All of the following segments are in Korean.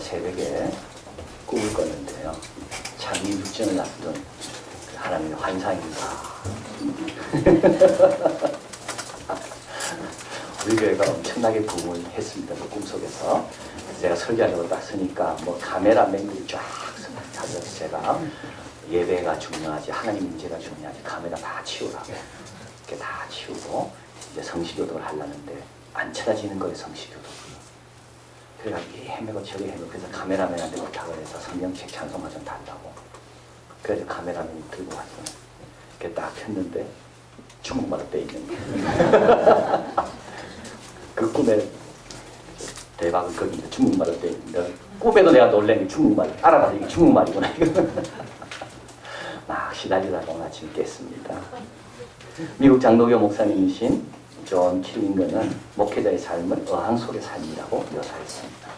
새벽에 꿈을 꿨는데요. 장미 육전을 앞둔 하나님의 환상입니다. 우리 교회가 엄청나게 부흥했습니다. 그 꿈속에서. 그래서 제가 설교하려고 딱 서니까 뭐 카메라맨들이 쫙 서서 제가 예배가 중요하지, 하나님 문제가 중요하지, 카메라 다 치우라고. 이렇게 다 치우고 이제 성시교도를 하려는데 안 찾아지는 거예요, 성시교도. 그래가지고 헤매고 저기 헤매고, 그래서 카메라맨한테 부탁을 해서 성경책 찬송가 좀 달라고. 그래서 카메라맨이 들고 왔어요. 이렇게 딱 폈는데 중국말로 돼 있는 거예요. 그 꿈에 대박은 거기 중국말로 돼 있는데, 꿈에도 내가 놀란 게 중국말 알아봐서 이게 중국말이구나. 막 시달리다가 오늘 아침에 깼습니다. 미국 장로교 목사님이신 존 킬링건은 목회자의 삶을 어항 속의 삶이라고 묘사했습니다.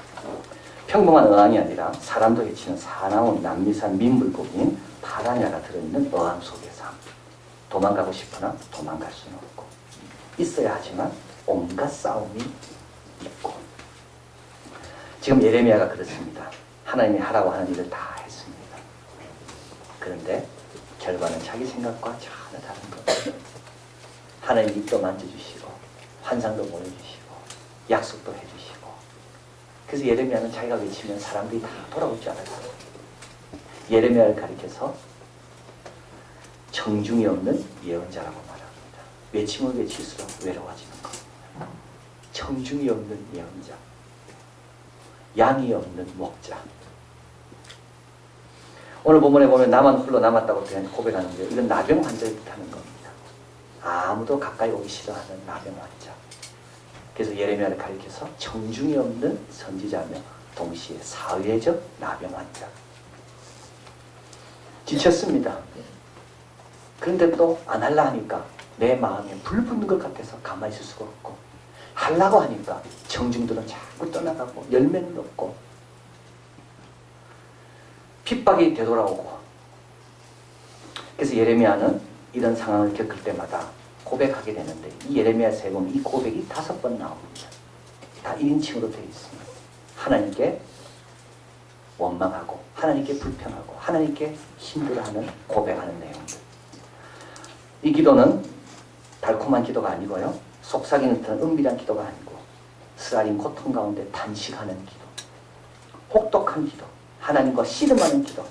평범한 어항이 아니라 사람도 해치는 사나운 남미산 민물고기인 파라냐가 들어있는 어항 속의 삶. 도망가고 싶으나 도망갈 수는 없고, 있어야 하지만 온갖 싸움이 있고. 지금 예레미야가 그렇습니다. 하나님이 하라고 하는 일을 다 했습니다. 그런데 결과는 자기 생각과 전혀 다른 거예요. 하나님 입도 만져주시고 환상도 보여주시고 약속도 해주시고. 그래서 예레미야는 자기가 외치면 사람들이 다 돌아올 줄 알았어요. 예레미야를 가리켜서 청중이 없는 예언자라고 말합니다. 외침을 외칠수록 외로워지는 겁니다. 청중이 없는 예언자, 양이 없는 목자. 오늘 본문에 보면 나만 홀로 남았다고 고백하는데, 이건 나병 환자를 뜻하는 겁니다. 아무도 가까이 오기 싫어하는 나병 환자. 그래서 예레미야를 가리켜서 청중이 없는 선지자며 동시에 사회적 나병 환자. 지쳤습니다. 그런데 또 안 할라 하니까 내 마음에 불 붙는 것 같아서 가만히 있을 수가 없고, 하려고 하니까 청중들은 자꾸 떠나가고 열매는 없고 핍박이 되돌아오고. 그래서 예레미야는 이런 상황을 겪을 때마다 고백하게 되는데, 이 예레미야서에 보면 이 고백이 5번 나옵니다. 다 1인칭으로 되어 있습니다. 하나님께 원망하고 하나님께 불평하고 하나님께 힘들어하는 고백하는 내용들. 이 기도는 달콤한 기도가 아니고요, 속삭이는 듯한 은밀한 기도가 아니고, 쓰라린 고통 가운데 단식하는 기도, 혹독한 기도, 하나님과 씨름하는 기도,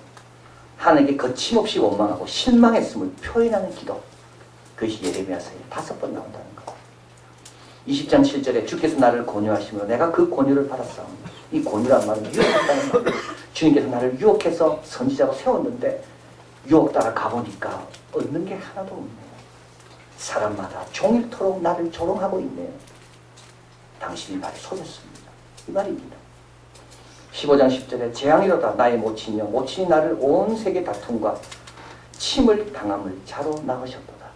하나님께 거침없이 원망하고 실망했음을 표현하는 기도. 그것이 예레미야서에 5번 나온다는 거예요. 20장 7절에 주께서 나를 권유하시므로 내가 그 권유를 받았사옵니다. 이 권유란 말은 유혹한다는 거예요. 주님께서 나를 유혹해서 선지자로 세웠는데 유혹 따라 가보니까 얻는 게 하나도 없네요. 사람마다 종일토록 나를 조롱하고 있네요. 당신이 말이 속였습니다. 이 말입니다. 15장 10절에 재앙이로다 나의 모친이여, 모친이 나를 온 세계 다툼과 침을 당함을 자로 나으셨도다.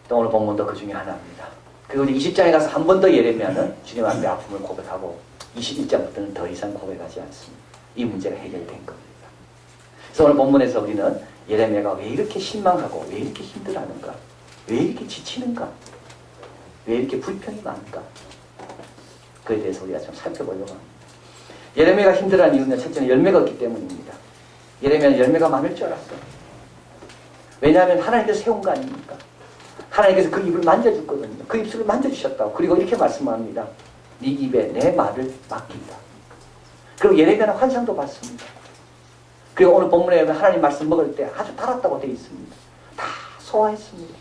또 오늘 본문도 그 중에 하나입니다. 그리고 20장에 가서 한 번 더 예레미야는 주님 앞에 아픔을 고백하고 21장부터는 더 이상 고백하지 않습니다. 이 문제가 해결된 겁니다. 그래서 오늘 본문에서 우리는 예레미야가 왜 이렇게 실망하고 왜 이렇게 힘들어하는가, 왜 이렇게 지치는가, 왜 이렇게 불평이 많은가, 그에 대해서 우리가 좀 살펴보려고 합니다. 예레미야가 힘들어하는 이유는 첫째는 열매가 없기 때문입니다. 예레미야는 열매가 많을 줄 알았어요. 왜냐하면 하나님께서 세운 거 아닙니까? 하나님께서 그 입을 만져줬거든요. 그 입술을 만져주셨다고. 그리고 이렇게 말씀합니다. 네 입에 내 말을 맡긴다. 그리고 예레미야는 환상도 봤습니다. 그리고 오늘 본문에 하나님 말씀 먹을 때 아주 달았다고 되어 있습니다. 다 소화했습니다.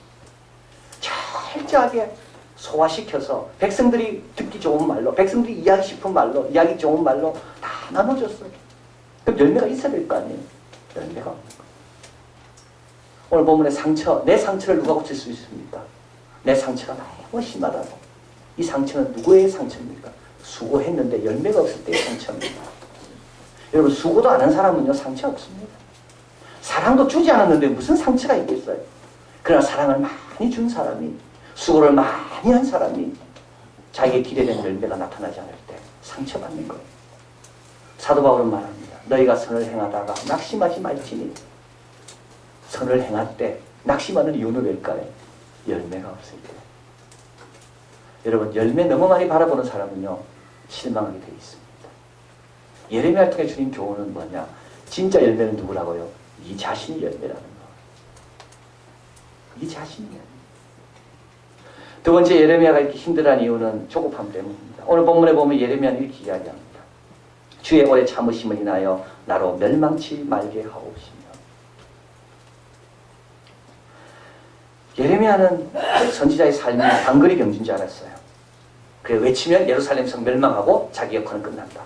철저하게 소화시켜서 백성들이 듣기 좋은 말로, 백성들이 이해하기 싶은 말로, 이해하기 좋은 말로 다 나눠줬어요. 그럼 열매가 있어야 될 거 아니에요? 열매가 없는 거예요. 오늘 본문의 상처, 내 상처를 누가 고칠 수 있습니까? 내 상처가 너무 심하다고. 이 상처는 누구의 상처입니까? 수고했는데 열매가 없을 때의 상처입니다. 여러분, 수고도 안 한 사람은요, 상처 없습니다. 사랑도 주지 않았는데 무슨 상처가 있겠어요? 그러나 사랑을 많이 준 사람이, 수고를 많이 한 사람이 자기의 기대된 열매가 나타나지 않을 때 상처받는 거예요. 사도 바울은 말합니다. 너희가 선을 행하다가 낙심하지 말지니. 선을 행할 때 낙심하는 이유는 왜일까요? 열매가 없을 때. 여러분, 열매 너무 많이 바라보는 사람은요, 실망하게 되어 있습니다. 예레미야를 통해 주신 교훈은 뭐냐? 진짜 열매는 누구라고요? 이 자신이 열매라는 거. 이 자신이 열매. 두 번째, 예레미야가 이렇게 힘들어하는 이유는 조급함 때문입니다. 오늘 본문에 보면 예레미야는 이렇게 이야기합니다. 주의 오래 참으심을 인하여 나로 멸망치 말게 하옵시며. 예레미야는 선지자의 삶이 단거리 경주인 줄 알았어요. 그래 외치면 예루살렘 성 멸망하고 자기 역할은 끝난다.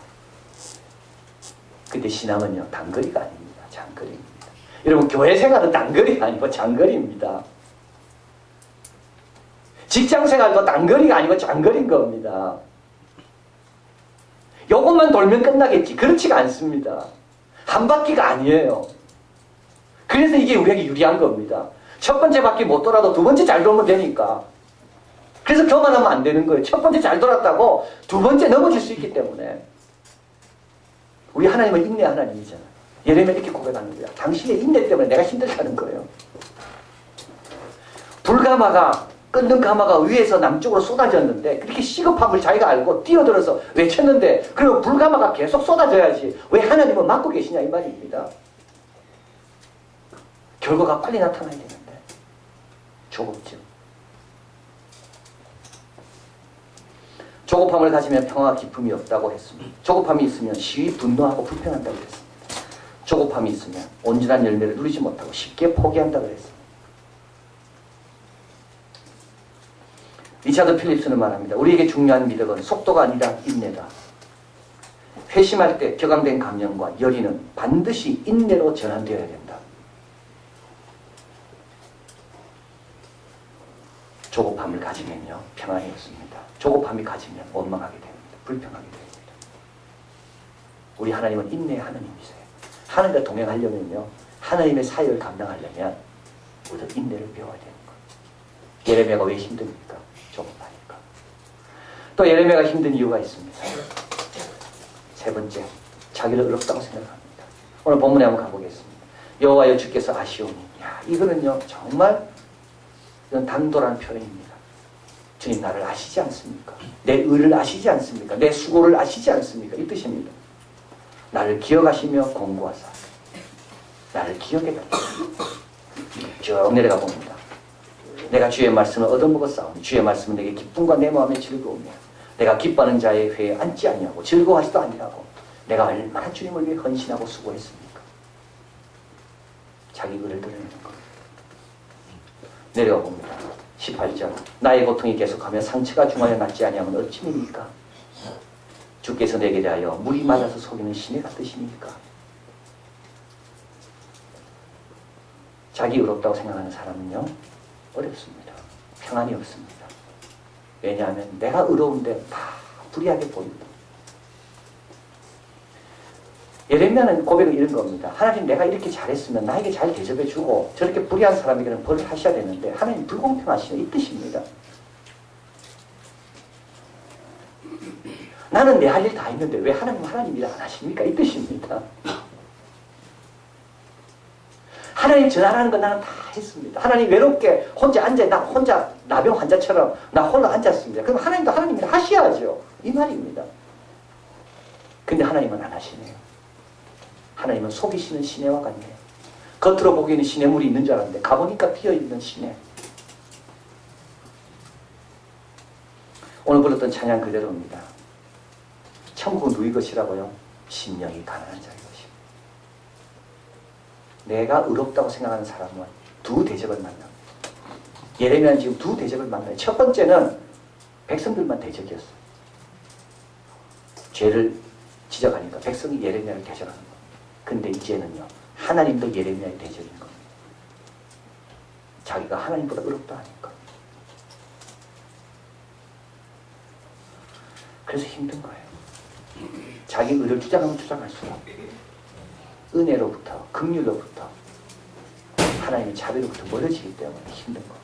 근데 신앙은요, 단거리가 아닙니다. 장거리입니다. 여러분, 교회 생활은 단거리가 아니고 장거리입니다. 직장 생활도 단거리가 아니고 장거리인 겁니다. 요것만 돌면 끝나겠지. 그렇지가 않습니다. 한 바퀴가 아니에요. 그래서 이게 우리에게 유리한 겁니다. 첫 번째 바퀴 못 돌아도 두 번째 잘 돌면 되니까. 그래서 교만하면 안 되는 거예요. 첫 번째 잘 돌았다고 두 번째 넘어질 수 있기 때문에. 우리 하나님은 인내 하나님이잖아요. 예레미야 이렇게 고백하는 거야. 당신의 인내 때문에 내가 힘들다는 거예요. 불가마가 끓는 가마가 위에서 남쪽으로 쏟아졌는데 그렇게 시급함을 자기가 알고 뛰어들어서 외쳤는데 그러면 불가마가 계속 쏟아져야지 왜 하나님은 막고 계시냐 이 말입니다. 결과가 빨리 나타나야 되는데 조급죠. 조급함을 가지면 평화와 기쁨이 없다고 했습니다. 조급함이 있으면 시위 분노하고 불평한다고 했습니다. 조급함이 있으면 온전한 열매를 누리지 못하고 쉽게 포기한다고 했습니다. 리차드 필립스는 말합니다. 우리에게 중요한 미덕은 속도가 아니라 인내다. 회심할 때 격앙된 감정과 열의는 반드시 인내로 전환되어야 된다. 조급함을 가지면요, 평안이 없습니다. 조급함이 가지면 원망하게 됩니다. 불평하게 됩니다. 우리 하나님은 인내의 하나님이세요. 하나님과 동행하려면요, 하나님의 사역을 감당하려면 우리도 인내를 배워야 되는 거예요. 예레미야가 왜 힘듭니까? 조급하니까. 또 예레미야가 힘든 이유가 있습니다. 세 번째, 자기를 어렵다고 생각합니다. 오늘 본문에 한번 가보겠습니다. 여호와여 주께서 아시오니. 야, 이거는요 정말 이건 당돌한 표현입니다. 주님 나를 아시지 않습니까? 내 의를 아시지 않습니까? 내 수고를 아시지 않습니까? 이 뜻입니다. 나를 기억하시며 공고하사 나를 기억해달라. 쭉 내려가 봅니다. 내가 주의 말씀을 얻어먹었사오니 주의 말씀은 내게 기쁨과 내 마음의 즐거움이야. 내가 기뻐하는 자의 회에 앉지 아니하고 즐거워하지도 아니하고 내가 얼마나 주님을 위해 헌신하고 수고했습니까? 자기 의를 드러내는 겁니다. 내려가 봅니다. 18절 나의 고통이 계속하며 상처가 중하여 낫지 아니하면 어찌니까? 주께서 내게 대하여 물이 맞아서 속이는 시내 같으시니까? 자기 의롭다고 생각하는 사람은요 어렵습니다. 평안이 없습니다. 왜냐하면 내가 의로운데 다 불의하게 보인다. 예레미야는 고백은 이런 겁니다. 하나님 내가 이렇게 잘했으면 나에게 잘 대접해주고 저렇게 불의한 사람에게는 벌을 하셔야 되는데 하나님 불공평하시네 이 뜻입니다. 나는 내 할 일 다 했는데 왜 하나님 일 안 하십니까? 이 뜻입니다. 하나님 전하라는 건 나는 다 했습니다. 하나님 외롭게 혼자 앉아, 나 혼자 나병 환자처럼 나 홀로 앉았습니다. 그럼 하나님도 하나님 일 하셔야죠. 이 말입니다. 근데 하나님은 안 하시네요. 하나님은 속이시는 시내와 같네요. 겉으로 보기에는 시내물이 있는 줄 알았는데 가보니까 비어있는 시내. 오늘 불렀던 찬양 그대로입니다. 천국은 누구의 것이라고요? 심령이 가난한 자의 것입니다. 내가 의롭다고 생각하는 사람은 두 대적을 만납니다. 예레미야는 지금 두 대적을 만나요. 첫 번째는 백성들만 대적이었어요. 죄를 지적하니까 백성이 예레미야를 대적하는 거예요. 근데 이제는요 하나님도 예레미야의 대적인 겁니다. 자기가 하나님보다 의롭다 하니까. 그래서 힘든 거예요. 자기 의를 주장하면 주장할수록 은혜로부터 긍휼로부터 하나님의 자비로부터 멀어지기 때문에 힘든 거예요.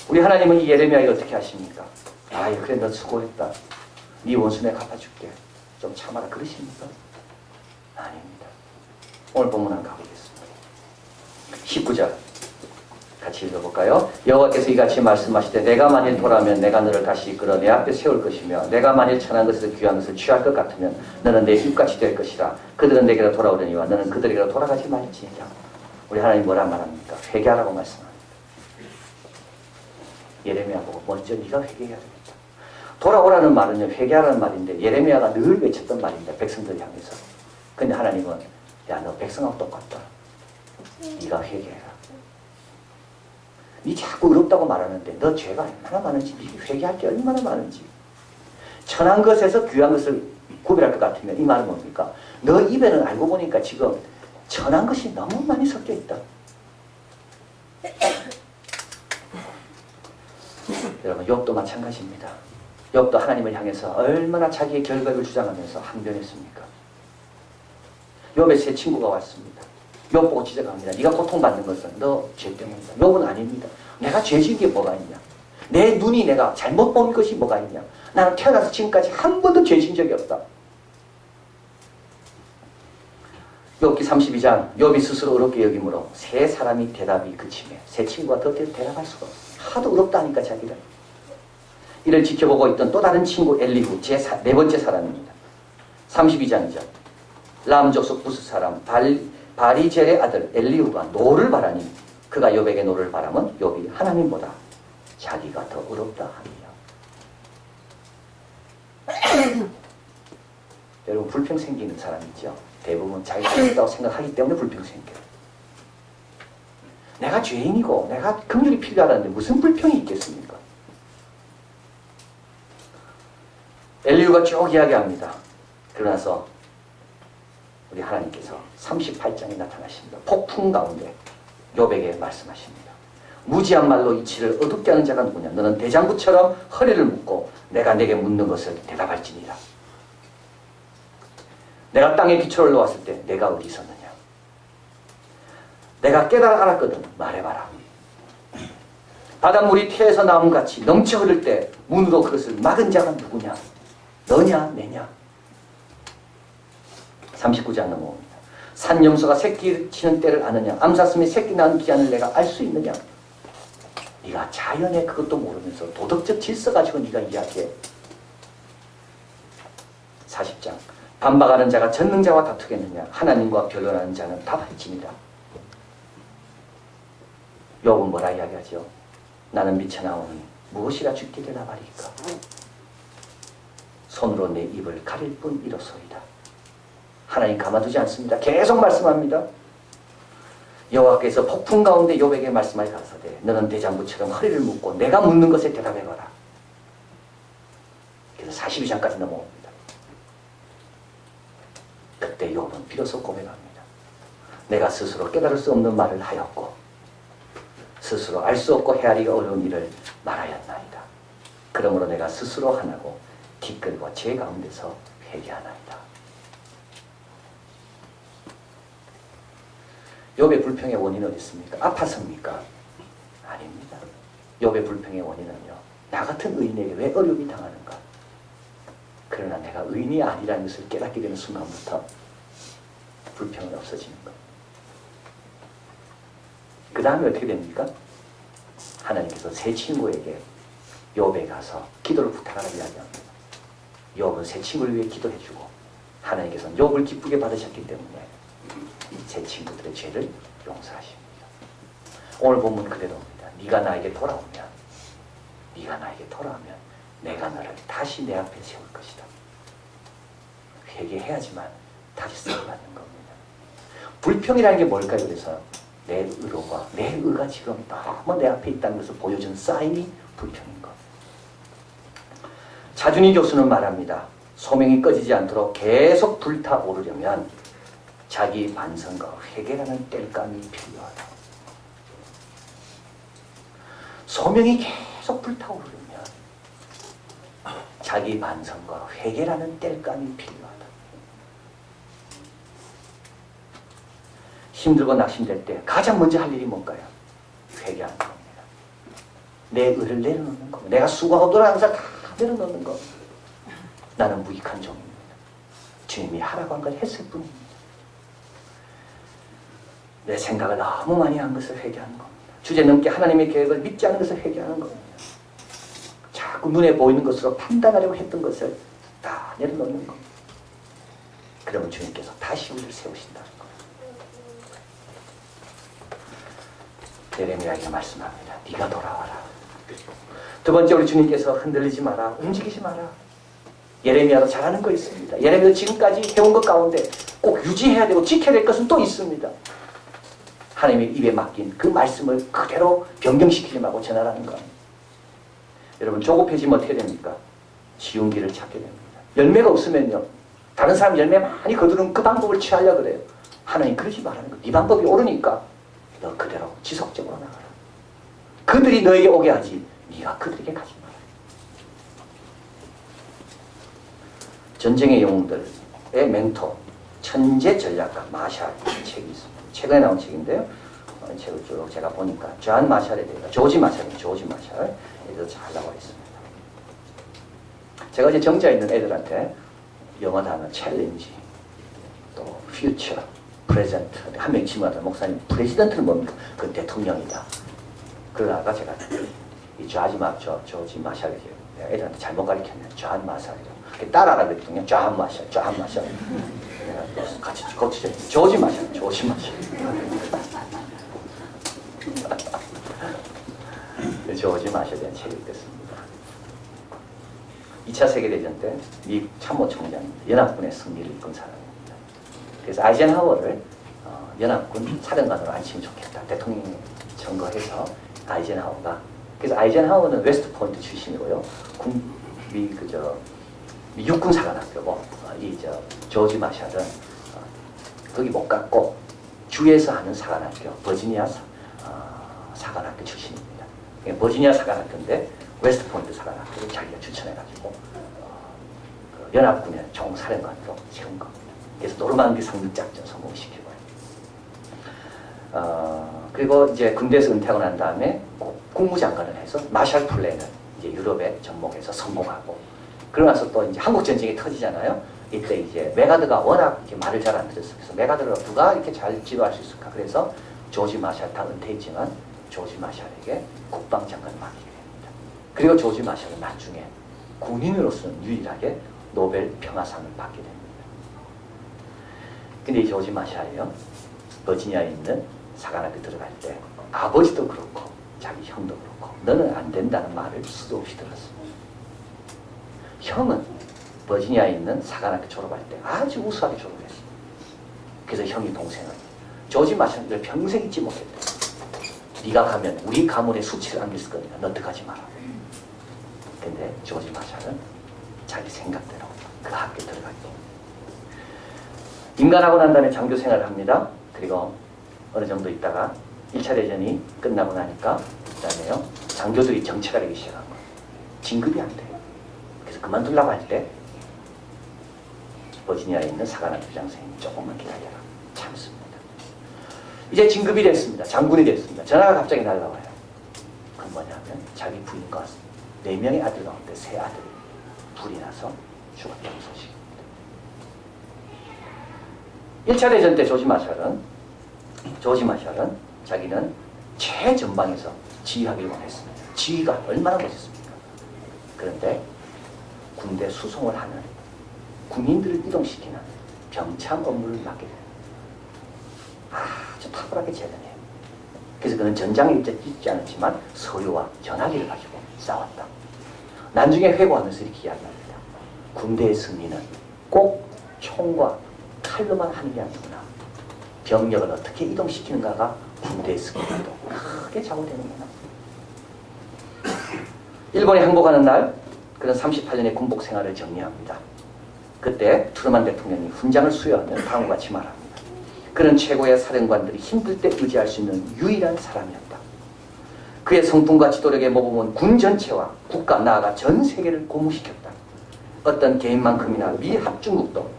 우리 하나님은 이 예레미야에게 어떻게 하십니까? 아 그래 너 수고했다. 네 원수 내가 갚아줄게. 좀 참아라 그러십니까? 아닙니다. 오늘 본문 한번 가보겠습니다. 19절 같이 읽어볼까요? 여호와께서 이같이 말씀하시되 내가 만일 돌아오면 내가 너를 다시 이끌어 내 앞에 세울 것이며 내가 만일 천한 것에서 귀한 것을 취할 것 같으면 너는 내 입같이 될 것이라. 그들은 내게로 돌아오려니와 너는 그들에게로 돌아가지 말지니라. 우리 하나님 뭐라 말합니까? 회개하라고 말씀합니다. 예레미야 보고 먼저 네가 회개해야 되겠다. 돌아오라는 말은요, 회개하라는 말인데 예레미야가 늘 외쳤던 말입니다. 백성들 향해서. 근데 하나님은 야, 너 백성하고 똑같다. 네가 회개해라. 네 자꾸 의롭다고 말하는데 너 죄가 얼마나 많은지, 네 회개할 게 얼마나 많은지. 천한 것에서 귀한 것을 구별할 것 같으면 이 말은 뭡니까? 너 입에는 알고 보니까 지금 천한 것이 너무 많이 섞여 있다. 여러분, 욥도 마찬가지입니다. 욥도 하나님을 향해서 얼마나 자기의 결백을 주장하면서 항변했습니까? 욥의 세 친구가 왔습니다. 욥 보고 지적합니다. 네가 고통받는 것은 너 죄 때문이다. 욥은 아닙니다. 내가 죄 지은 게 뭐가 있냐? 내 눈이 내가 잘못 본 것이 뭐가 있냐? 나는 태어나서 지금까지 한 번도 죄 지은 적이 없다. 욥기 32장, 욥이 스스로 어렵게 여김으로 세 사람이 대답이 그치매 세 친구가 더 대답할 수가 없어요. 하도 어렵다 하니까 자기가. 이를 지켜보고 있던 또 다른 친구 엘리후, 네 번째 사람입니다. 32장이죠. 람 족속 부스 사람 바리젤의 아들 엘리후가 노를 바라니 그가 욥에게 노를 바라면 욥이 하나님보다 자기가 더 어렵다 하니요. 여러분, 불평 생기는 사람 있죠? 대부분 자기가 어렵다고 생각하기 때문에 불평 생겨요. 내가 죄인이고 내가 긍휼이 필요하다는데 무슨 불평이 있겠습니까? 엘리후가 쭉 이야기합니다. 그러나서 우리 하나님께서 38장에 나타나십니다. 폭풍 가운데 욥에게 말씀하십니다. 무지한 말로 이치를 어둡게 하는 자가 누구냐? 너는 대장부처럼 허리를 묶고 내가 내게 묻는 것을 대답할지니라. 내가 땅에 기초를 놓았을 때 내가 어디 있었느냐? 내가 깨달아 알았거든. 말해봐라. 바닷물이 태에서 나옴같이 넘쳐 흐를 때 문으로 그것을 막은 자가 누구냐? 너냐 내냐? 39장 넘어옵니다. 산염소가 새끼 치는 때를 아느냐? 암사슴이 새끼 낳은 기한을 내가 알 수 있느냐? 네가 자연의 그것도 모르면서 도덕적 질서 가지고 네가 이야기해. 40장. 반박하는 자가 전능자와 다투겠느냐? 하나님과 변론하는 자는 답할지니라. 욥은 뭐라 이야기하죠? 나는 미쳐나오니 무엇이라 죽게 대답하리까? 손으로 내 입을 가릴 뿐 이로소이다. 하나님 가만두지 않습니다. 계속 말씀합니다. 여호와께서 폭풍 가운데 욥에게 말씀하여 가라사대 너는 대장부처럼 허리를 묶고 내가 묻는 것에 대답해봐라. 그래서 42장까지 넘어옵니다. 그때 욥은 비로소 고백합니다. 내가 스스로 깨달을 수 없는 말을 하였고 스스로 알 수 없고 헤아리기 어려운 일을 말하였나이다. 그러므로 내가 스스로 하나고 티끌과 죄 가운데서 회개하나이다. 욥의 불평의 원인은 어디 있습니까? 아파서입니까? 아닙니다. 욥의 불평의 원인은요, 나 같은 의인에게 왜 어려움이 당하는가? 그러나 내가 의인이 아니라는 것을 깨닫게 되는 순간부터 불평은 없어지는 겁니다. 그 다음에 어떻게 됩니까? 하나님께서 세 친구에게 욥에 가서 기도를 부탁하라고 이야기합니다. 욥은 세 친구를 위해 기도해주고 하나님께서는 욥을 기쁘게 받으셨기 때문에 제 친구들의 죄를 용서하십니다. 오늘 본문 그대로입니다. 네가 나에게 돌아오면 내가 너를 다시 내 앞에 세울 것이다. 회개해야지만 다시 쓰임받는 겁니다. 불평이라는 게 뭘까요? 그래서 내 의로가, 내 의가 지금 너무 내 앞에 있다는 것을 보여준 사인이 불평인 것. 차준희 교수는 말합니다. 소명이 꺼지지 않도록 계속 불타오르려면 자기 반성과 회개라는 땔감이 필요하다. 소명이 계속 불타오르려면 자기 반성과 회개라는 땔감이 필요하다. 힘들고 낙심될 때 가장 먼저 할 일이 뭔가요? 회개하는 겁니다. 내 의를 내려놓는 겁니다. 내가 수고하고 노력하는 것을 다 내려놓는 겁니다. 나는 무익한 종입니다. 주님이 하라고 한 걸 했을 뿐입니다. 내 생각을 너무 많이 한 것을 회개하는 겁니다. 주제넘게 하나님의 계획을 믿지 않는 것을 회개하는 겁니다. 자꾸 눈에 보이는 것으로 판단하려고 했던 것을 다 내려놓는 겁니다. 그러면 주님께서 다시 우리를 세우신다는 거예요. 예레미야에게 말씀합니다. 네가 돌아와라. 두 번째로 주님께서 흔들리지 마라. 움직이지 마라. 예레미야도 잘하는 거 있습니다. 예레미야도 지금까지 해온 것 가운데 꼭 유지해야 되고 지켜야 될 것은 또 있습니다. 하나님의 입에 맡긴 그 말씀을 그대로 변경시키지 말고 전하라는 겁니다. 여러분 조급해지면 어떻게 됩니까? 쉬운 길을 찾게 됩니다. 열매가 없으면요. 다른 사람 열매 많이 거두는 그 방법을 취하려고 그래요. 하나님 그러지 말라는 거예요. 네 방법이 옳으니까 너 그대로 지속적으로 나가라. 그들이 너에게 오게 하지 네가 그들에게 가지 마라. 전쟁의 영웅들의 멘토 천재 전략가 마샬 책이 있습니다. 최근에 나온 책인데요. 이 책을 쭉 제가 보니까 존 마샬에 대해서 조지 마샬에 대해서 잘 나와 있습니다. 제가 이제 정자 있는 애들한테 영어 단어 챌린지, 또 퓨처, 프레젠트 한 명 질문하다 목사님 프레지던트는 뭡니까? 그 대통령이다. 그러다가 제가 이 조지 마샬 애들한테 잘못 가르쳤네요. 존 마샬이요. 따라하라 그랬더니 존 마샬. 같이 거치죠. 조지 마샬. 조지 마샬에 대한 책을 읽었습니다. 2차 세계대전 때 미 참모총장입니다. 연합군의 승리를 이끈 사람입니다. 그래서 아이젠하워를 연합군 사령관으로 앉히면 좋겠다. 대통령이 선거해서 아이젠하워가 그래서 아이젠하워는 웨스트 포인트 출신이고요. 미 육군 사관학교고 조지 마샬은 거기 못 갔고 주에서 하는 사관학교 버지니아 사관학교 출신입니다. 버지니아 사관학교인데 웨스트 포인트 사관학교를 자기가 추천해가지고 연합군의 총사령관으로 세운 겁니다. 그래서 노르망디 상륙작전 성공시키고 그리고 이제 군대에서 은퇴하고 난 다음에 국무장관을 해서 마샬 플랜을 이제 유럽에 접목해서 성공하고 그러고 나서 또 이제 한국 전쟁이 터지잖아요. 이때 이제 메가드가 워낙 이렇게 말을 잘 안 들었어요. 그래서 메가드가 누가 이렇게 잘 지도할 수 있을까? 그래서 조지 마샬 다 은퇴했지만 조지 마샬에게 국방장관을 맡기게 됩니다. 그리고 조지 마샬은 나중에 군인으로서는 유일하게 노벨 평화상을 받게 됩니다. 근데 이 조지 마샬이요. 버지니아에 있는 사관학교 들어갈 때 아버지도 그렇고 자기 형도 그렇고 너는 안 된다는 말을 수도 없이 들었습니다. 형은 버지니아에 있는 사관학교 졸업할 때 아주 우수하게 졸업했어요. 그래서 형이 동생을 조지 마샬을 평생 잊지 못했대. 네가 가면 우리 가문의 수치를 안겼을 거니까 너 들어가지 마라. 근데 조지 마샬은 자기 생각대로 그 학교에 들어갔고 임관하고 난 다음에 장교 생활을 합니다. 그리고 어느 정도 있다가 1차 대전이 끝나고 나니까 그다음에요 장교들이 정체가 되기 시작한 거예요. 진급이 안 돼요. 그래서 그만두려고 할 때 버지니아에 있는 사관학교 장생이 조금만 기다려라. 참습니다. 이제 진급이 됐습니다. 장군이 됐습니다. 전화가 갑자기 날라와요. 그건 뭐냐면 자기 부인과 4명의 아들 가운데 3아들이 불이 나서 죽었다는 소식입니다. 1차 대전 때 조지 마샬은 자기는 최전방에서 지휘하기를 원했습니다. 지휘가 얼마나 멋있습니까? 그런데 군대 수송을 하는 군인들을 이동시키는 병참 업무를 맡게 됩니다. 아주 탁월하게 재련해요. 그래서 그는 전장에 있지 않았지만 서류와 전화기를 가지고 싸웠다. 나중에 회고하면서 이렇게 이야기합니다. 군대의 승리는 꼭 총과 칼로만 하는 게 아니구나. 병력을 어떻게 이동시키는가가 군대의 승리에도 크게 작용되는구나. 일본에 항복하는 날 그는 38년의 군복 생활을 정리합니다. 그때 트루만 대통령이 훈장을 수여하며 다음과 같이 말합니다. 그는 최고의 사령관들이 힘들 때 의지할 수 있는 유일한 사람이었다. 그의 성품과 지도력의 모범은 군 전체와 국가 나아가 전 세계를 고무시켰다. 어떤 개인만큼이나 미 합중국도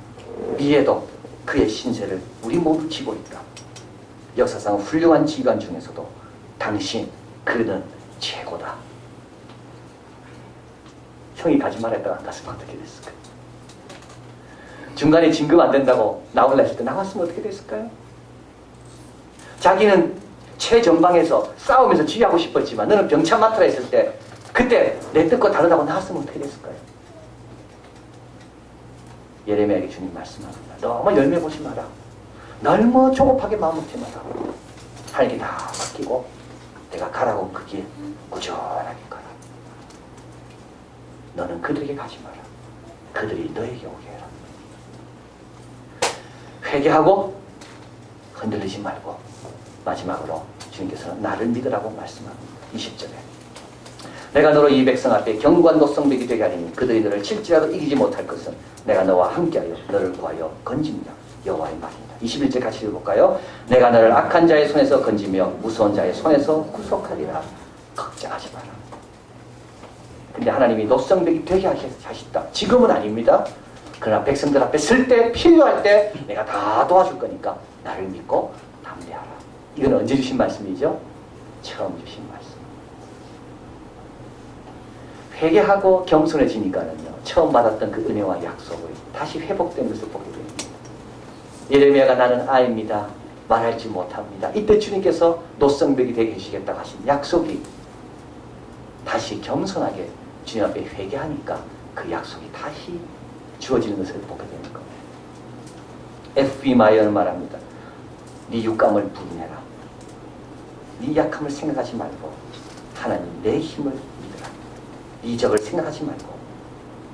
미에도 그의 신세를 우리 모두 지고 있다. 역사상 훌륭한 지휘관 중에서도 당신 그는 최고다. 형이 가지 말했다가 안 갔으면 어떻게 됐을까? 중간에 진급 안 된다고 나올라 했을 때 나왔으면 어떻게 됐을까요? 자기는 최전방에서 싸우면서 지휘하고 싶었지만 너는 병참 맡으라 했을 때 그때 내 뜻과 다르다고 나왔으면 어떻게 됐을까요? 예레미야에게 주님 말씀합니다. 너무 열매 보지 마라. 너무 조급하게 마음 먹지 마라. 하나님께 다 맡기고 내가 가라고 그 길 꾸준하게 가라. 너는 그들에게 가지 마라. 그들이 너에게 오게 해라. 회개하고 흔들리지 말고 마지막으로 주님께서는 나를 믿으라고 말씀합니다. 20절에 내가 너로 이 백성 앞에 견고한 노성벽이 되게 하리니 그들이 너를 칠지라도 이기지 못할 것은 내가 너와 함께하여 너를 구하여 건집니다. 여호와의 말입니다. 21절 같이 읽어볼까요? 내가 너를 악한 자의 손에서 건지며 무서운 자의 손에서 구속하리라. 걱정하지 마라. 근데 하나님이 노성벽이 되게 하셨다. 지금은 아닙니다. 그러나 백성들 앞에 설 때 필요할 때 내가 다 도와줄 거니까 나를 믿고 담대하라. 이건 언제 주신 말씀이죠? 처음 주신 말씀. 회개하고 겸손해지니까는요, 처음 받았던 그 은혜와 약속을 다시 회복된 것을 보게 됩니다. 예레미야가 나는 아입니다. 말할지 못합니다. 이때 주님께서 노성벽이 되게 해주시겠다고 하신 약속이 다시 겸손하게 주님 앞에 회개하니까 그 약속이 다시 주어지는 것을 보게 되는 겁니다. F.B. 마이어는 말합니다. 네 육감을 부인해라. 네 약함을 생각하지 말고 하나님 내 힘을 믿으라. 네 적을 생각하지 말고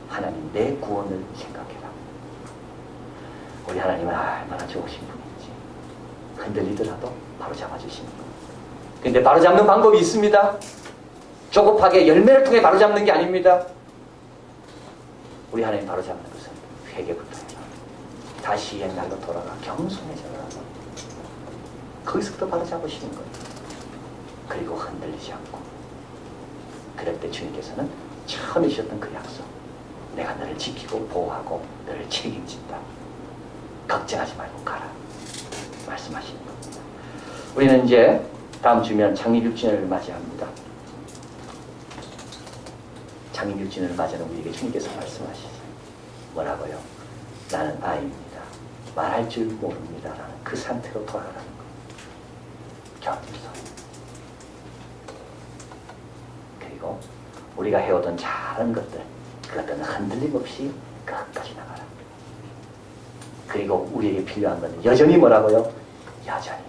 하나님 내 구원을 생각해라. 우리 하나님은 얼마나 좋으신 분인지 흔들리더라도 바로 잡아주시는 겁니다. 근데 바로 잡는 방법이 있습니다. 조급하게 열매를 통해 바로 잡는 게 아닙니다. 우리 하나님 바로 잡는 것은 회개부터예요. 다시 옛날로 돌아가 겸손해져라. 거기서부터 바로 잡으시는 거예요. 그리고 흔들리지 않고. 그럴 때 주님께서는 처음에 주셨던 그 약속, 내가 너를 지키고 보호하고 너를 책임진다. 걱정하지 말고 가라. 말씀하시는 겁니다. 우리는 이제 다음 주면 창립 6주년을 맞이합니다. 창립 6주년을 맞이하는 우리에게 주님께서 말씀하시죠. 뭐라고요? 나는 아이입니다. 말할 줄 모릅니다. 라는 그 상태로 돌아가라는 것. 겸손. 그리고 우리가 해오던 잘한 것들, 그것들은 흔들림 없이 끝까지 나가라. 그리고 우리에게 필요한 것은 여전히 뭐라고요? 여전히